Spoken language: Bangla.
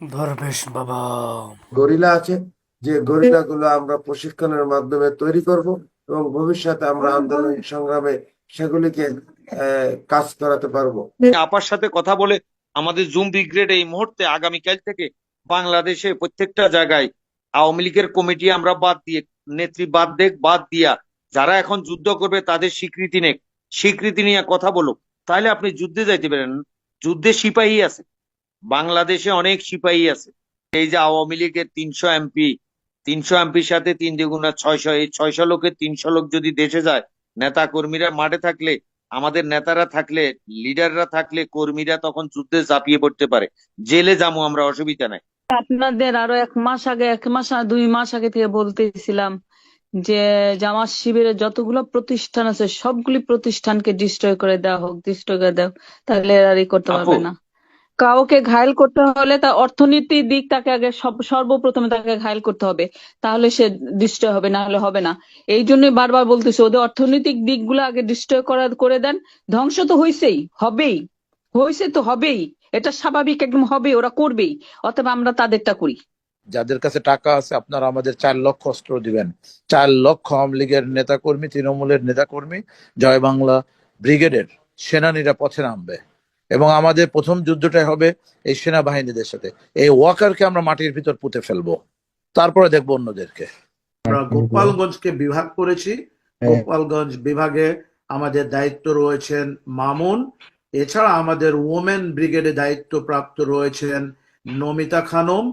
দরবেশ বাবা। গরিলা আছে, যে গরিলা গুলো আমরা প্রশিক্ষণের মাধ্যমে তৈরি করব এবং ভবিষ্যতে আমরা আন্দোলন সংগ্রামে সেগুলিকে কাজ করাতে পারবো। আপার সাথে কথা বলে আমাদের জুম ব্রিগেড এই মুহূর্তে আগামীকাল থেকে বাংলাদেশে প্রত্যেকটা জায়গায় আওয়ামী লীগের কমিটি আমরা বাদ দিয়ে, নেত্রী বাদ দিয়া যারা এখন যুদ্ধ করবে তাদের স্বীকৃতি নিয়ে কথা বলুক। তাহলে আপনি যুদ্ধে যাইতে পারেন। যুদ্ধে সিপাহী আছে, বাংলাদেশে অনেক সিপাহী আছে। এই যে আওয়ামী লীগের 300 এমপির সাথে 3 × 600, এই 600 লোকের 300 লোক যদি দেশে যায়, নেতা কর্মীরা মাঠে থাকলে, আমাদের নেতারা থাকলে, লিডাররা থাকলে, কর্মীরা তখন যুদ্ধে ঝাঁপিয়ে পড়তে পারে। জেলে যাবো আমরা, অসুবিধা নাই। আপনাদের আরো 1 মাস আগে, 1 মাস আর 2 মাস আগে থেকে বলতেছিলাম যে জামাত শিবিরের যতগুলো প্রতিষ্ঠান আছে সবগুলি প্রতিষ্ঠানকে ডিস্ট্রয় করে দেওয়া হোক, ডিস্ট্রয় করে দেওয়া হোক। তাহলে আর করতে আপু, পারবে না। কাউকে ঘায়েল করতে হলে তার অর্থনীতির দিক তাকে আগে সর্বপ্রথমে তাকে ঘায়েল করতে হবে, তাহলে সে ডিস্ট্রয় হবে, না হলে হবে না। এই জন্যই বারবার বলতেছি ওদের অর্থনৈতিক দিকগুলো আগে ডিস্ট্রয় করে দেন। ধ্বংস তো হয়েছে তো হবেই, এটা স্বাভাবিক, একদম হবে, ওরা করবেই। অতএব আমরা তাদেরটা করি। যাদের কাছে টাকা আছে আপনারা আমাদের 4 লক্ষ অস্ত্র দিবেন। 4 লক্ষ আওয়ামী লীগের নেতাকর্মী, তৃণমূলের নেতাকর্মী, জয় বাংলা ব্রিগেডের সেনানীরা পথে নামবে এবং আমাদের প্রথম যুদ্ধটাই হবে এই সেনাবাহিনীদের সাথে। এই ওয়াকারকে আমরা মাটির ভিতর পুঁতে ফেলবো, তারপরে দেখবো অন্যদেরকে। আমরা গোপালগঞ্জকে বিভাগ করেছি। গোপালগঞ্জ বিভাগে আমাদের দায়িত্ব রয়েছেন মামুন। এছাড়া আমাদের ওমেন ব্রিগেডে দায়িত্বপ্রাপ্ত রয়েছেন নমিতা খানম।